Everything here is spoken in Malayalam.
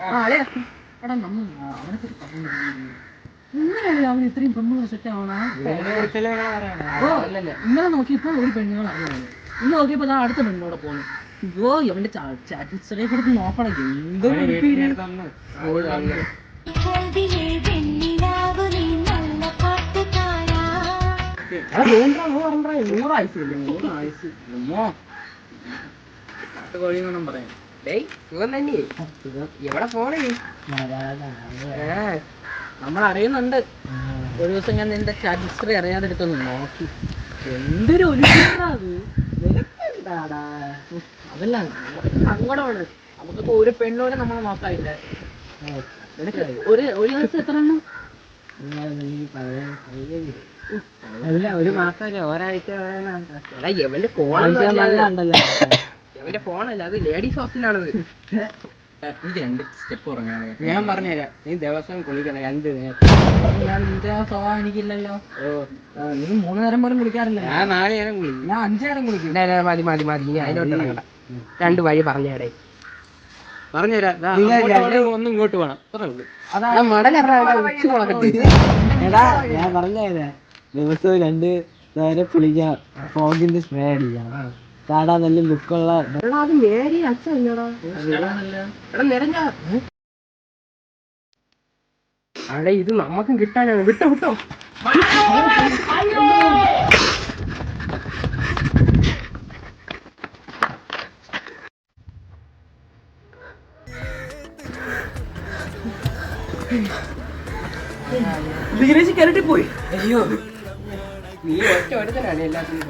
എടാ നമ്മൾ അവനെ പറ്റി പറഞ്ഞു ഇങ്ങനെയല്ലേ അവൻ ഇത്രയും പെണ്ണുങ്ങൾ സെറ്റ് ആവണ ഇന്നലെ നോക്കിയപ്പോ ഒരു പെണ്ണുങ്ങൾ അറിയാം ഇന്ന് നോക്കിയപ്പോ ഞാൻ അടുത്ത പെണ്ണോടെ പോണു അയ്യോ അവന്റെ ചാറ്റിസ്റ്ററെ കൊടുത്ത് നോക്കണം എന്തൊരു പറയാം എവിടെ പോണേ നമ്മൾ അറിയുന്നുണ്ട്. ഒരു ദിവസം ഞാൻ നിന്റെ ചാറ്റ് ഹിസ്റ്ററി അറിയാതെടുത്തൊന്ന് നോക്കി എന്തൊരു അത് അതല്ല സങ്കടമാണ്. നമുക്കിപ്പോ ഒരു പെണ്ണോടെ നമ്മൾ നോക്കാനില്ല. ഒരു ദിവസം എത്ര എണ്ണം? അല്ല ഒരു മാസമല്ല ഒരാഴ്ച എവന്റെ ഫോണല്ല അത് ലേഡീസ് ഹോസ്റ്റലാണത്. രണ്ട് സ്റ്റെപ്പ് ഉറങ്ങാൻ ഞാൻ പറഞ്ഞുതരാം. നീ ദിവസം കുളിക്കണം 2 നേരം. ഞാൻ നിന്റെ സ്വഭാവം എനിക്കില്ലല്ലോ. നീ 3 നേരം പോലും കുളിക്കാറില്ല. ഞാൻ 4 നേരം കുളിക്കും. ഞാൻ 5 നേരം കുളിക്കും. മതി നീ അതിലോട്ട് ഇറങ്ങണ്ട. 2 വഴി പറഞ്ഞേടേ പറഞ്ഞുതരാം. ഒന്നും ഇങ്ങോട്ട് വേണം അതാണ് എടാ ഞാൻ പറഞ്ഞേ ദിവസവും 2 നേരം കുളിക്കാം. ഫോഗിന്റെ സ്പ്രേ അടിക്കാം. ചാടാ നല്ല ലുക്കുള്ള അത് മേരി അച്ഛടാ അവിടെ ഇത് നമുക്കും കിട്ടാനാണ്. വിട്ടോ ധീരജ് കരട്ടി പോയി. അയ്യോ നീ ഒറ്റ ഒരുത്തനാണ് എല്ലാത്തിനും.